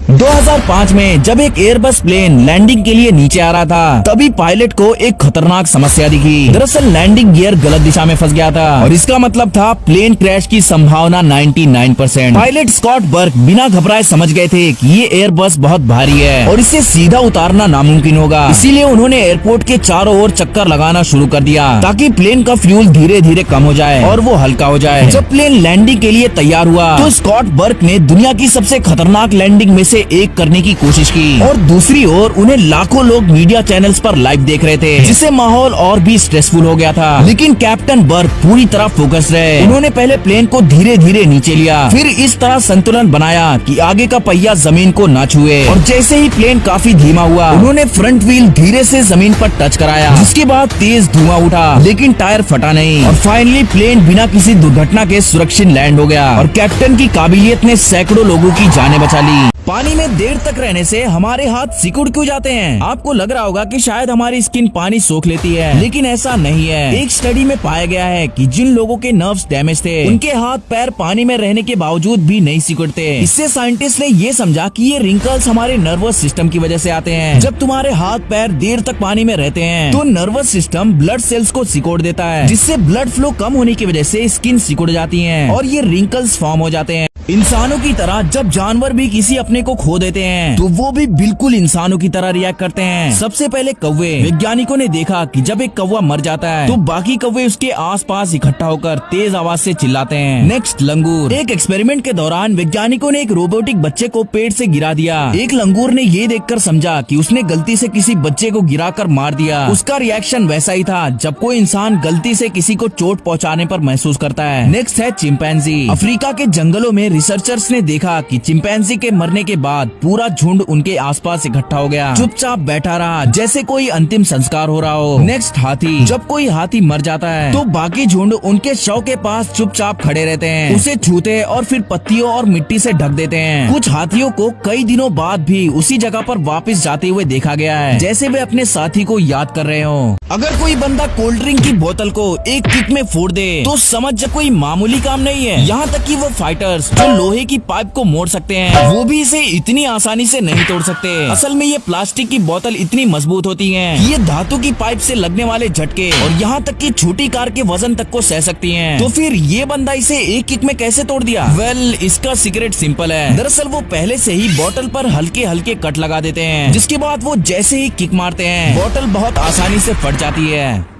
2005 में जब एक एयरबस प्लेन लैंडिंग के लिए नीचे आ रहा था, तभी पायलट को एक खतरनाक समस्या दिखी। दरअसल लैंडिंग गियर गलत दिशा में फंस गया था और इसका मतलब था प्लेन क्रैश की संभावना 99%। पायलट स्कॉट बर्क बिना घबराए समझ गए थे कि ये एयरबस बहुत भारी है और इसे सीधा उतारना नामुमकिन होगा। इसीलिए उन्होंने एयरपोर्ट के चारों ओर चक्कर लगाना शुरू कर दिया ताकि प्लेन का फ्यूल धीरे धीरे कम हो जाए और वो हल्का हो जाए। जब प्लेन लैंडिंग के लिए तैयार हुआ तो स्कॉट बर्क ने दुनिया की सबसे खतरनाक लैंडिंग में से एक करने की कोशिश की और दूसरी ओर उन्हें लाखों लोग मीडिया चैनल्स पर लाइव देख रहे थे, जिससे माहौल और भी स्ट्रेसफुल हो गया था। लेकिन कैप्टन बर्क पूरी तरह फोकस रहे। उन्होंने पहले प्लेन को धीरे धीरे नीचे लिया, फिर इस तरह संतुलन बनाया कि आगे का पहिया जमीन को न छुए और जैसे ही प्लेन काफी धीमा हुआ, उन्होंने फ्रंट व्हील धीरे से जमीन पर टच कराया, जिसके बाद तेज धुआं उठा लेकिन टायर फटा नहीं और फाइनली प्लेन बिना किसी दुर्घटना के सुरक्षित लैंड हो गया और कैप्टन की काबिलियत ने सैकड़ों लोगों की जानें बचा ली। पानी में देर तक रहने से हमारे हाथ सिकुड़ क्यों जाते हैं? आपको लग रहा होगा कि शायद हमारी स्किन पानी सोख लेती है, लेकिन ऐसा नहीं है। एक स्टडी में पाया गया है कि जिन लोगों के नर्व्स डैमेज थे, उनके हाथ पैर पानी में रहने के बावजूद भी नहीं सिकुड़ते। इससे साइंटिस्ट ने ये समझा कि ये रिंकल्स हमारे नर्वस सिस्टम की वजह से आते हैं। जब तुम्हारे हाथ पैर देर तक पानी में रहते हैं तो नर्वस सिस्टम ब्लड सेल्स को सिकोड़ देता है, जिससे ब्लड फ्लो कम होने की वजह से स्किन सिकुड़ जाती है और ये रिंकल्स फॉर्म हो जाते हैं। इंसानों की तरह जब जानवर भी किसी अपने को खो देते हैं तो वो भी बिल्कुल इंसानों की तरह रिएक्ट करते हैं। सबसे पहले कौवे। वैज्ञानिकों ने देखा कि जब एक कौवा मर जाता है तो बाकी कौवे उसके आसपास इकट्ठा होकर तेज आवाज से चिल्लाते हैं। नेक्स्ट लंगूर। एक एक्सपेरिमेंट के दौरान वैज्ञानिकों ने एक रोबोटिक बच्चे को पेड़ से गिरा दिया। एक लंगूर ने ये देखकर समझा कि उसने गलती से किसी बच्चे को गिराकर मार दिया। उसका रिएक्शन वैसा ही था जब कोई इंसान गलती से किसी को चोट पहुँचाने पर महसूस करता है। नेक्स्ट है चिंपैंजी। अफ्रीका के जंगलों में रिसर्चर्स ने देखा कि चिंपैंजी के मरने के बाद पूरा झुंड उनके आसपास इकट्ठा हो गया, चुपचाप बैठा रहा जैसे कोई अंतिम संस्कार हो रहा हो। नेक्स्ट हाथी। जब कोई हाथी मर जाता है तो बाकी झुंड उनके शव के पास चुपचाप खड़े रहते हैं, उसे छूते और फिर पत्तियों और मिट्टी से ढक देते हैं। कुछ हाथियों को कई दिनों बाद भी उसी जगह पर वापस जाते हुए देखा गया है, जैसे वे अपने साथी को याद कर रहे हो। अगर कोई बंदा कोल्ड ड्रिंक की बोतल को एक किक में फोड़ दे तो समझ जा कोई मामूली काम नहीं है। यहाँ तक कि वो फाइटर्स जो लोहे की पाइप को मोड़ सकते हैं, वो भी इसे इतनी आसानी से नहीं तोड़ सकते। असल में ये प्लास्टिक की बोतल इतनी मजबूत होती है कि ये धातु की पाइप से लगने वाले झटके और यहाँ तक कि छोटी कार के वजन तक को सह सकती हैं। तो फिर ये बंदा इसे एक किक में कैसे तोड़ दिया? वेल, इसका सीक्रेट सिंपल है। दरअसल वो पहले से ही बोतल पर हल्के हल्के कट लगा देते हैं, जिसके बाद वो जैसे ही किक मारते हैं बोतल बहुत आसानी से फट जाती है।